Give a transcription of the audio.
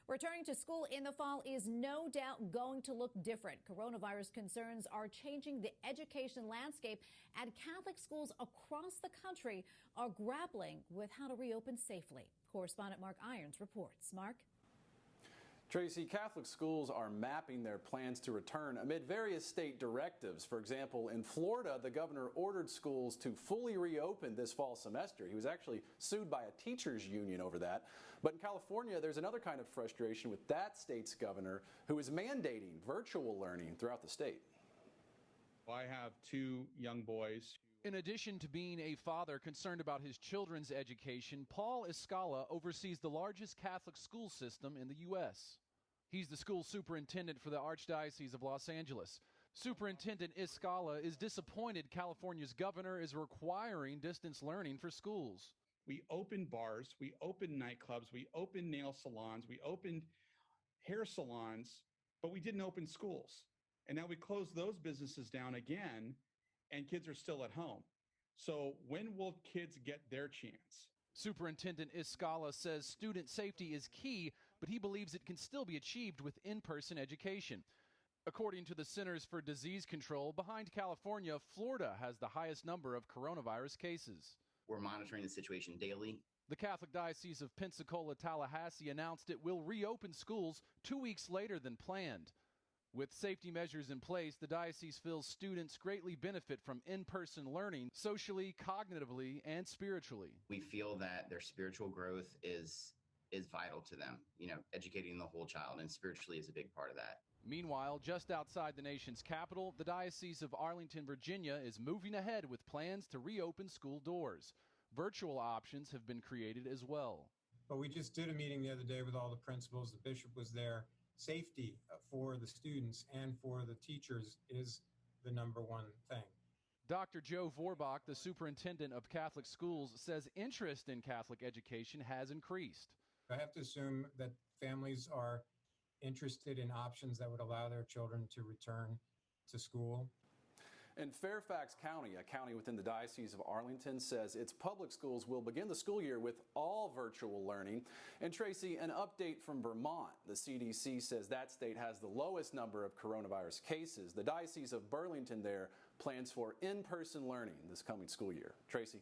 Returning to school in the fall is no doubt going to look different. Coronavirus concerns are changing the education landscape, and Catholic schools across the country are grappling with how to reopen safely. Correspondent Mark Irons reports. Mark? Tracy, Catholic schools are mapping their plans to return amid various state directives. For example, in Florida, the governor ordered schools to fully reopen this fall semester. He was actually sued by a teachers union over that. But in California, there's another kind of frustration with that state's governor who is mandating virtual learning throughout the state. I have two young boys. In addition to being a father concerned about his children's education, Paul Escala oversees the largest Catholic school system in the U.S. He's the school superintendent for the Archdiocese of Los Angeles. Superintendent Escala is disappointed California's governor is requiring distance learning for schools. We opened bars, we opened nightclubs, we opened nail salons, we opened hair salons, but we didn't open schools. And now we closed those businesses down again, and kids are still at home. So when will kids get their chance? Superintendent Escala says student safety is key, but he believes it can still be achieved with in-person education. According to the Centers for Disease Control, behind California, Florida has the highest number of coronavirus cases. We're monitoring the situation daily. The Catholic Diocese of Pensacola-Tallahassee announced it will reopen schools 2 weeks later than planned. With safety measures in place, the diocese feels students greatly benefit from in-person learning socially, cognitively, and spiritually. We feel that their spiritual growth is vital to them. You know, educating the whole child, and spiritually is a big part of that. Meanwhile, just outside the nation's capital, the Diocese of Arlington, Virginia is moving ahead with plans to reopen school doors. Virtual options have been created as well. But we just did a meeting the other day with all the principals. The bishop was there. Safety for the students and for the teachers is the number one thing. Dr. Joe Vorbach, the superintendent of Catholic schools, says interest in Catholic education has increased. I have to assume that families are interested in options that would allow their children to return to school. In Fairfax County, a county within the Diocese of Arlington, says its public schools will begin the school year with all virtual learning. And Tracy, an update from Vermont. The CDC says that state has the lowest number of coronavirus cases. The Diocese of Burlington there plans for in-person learning this coming school year. Tracy.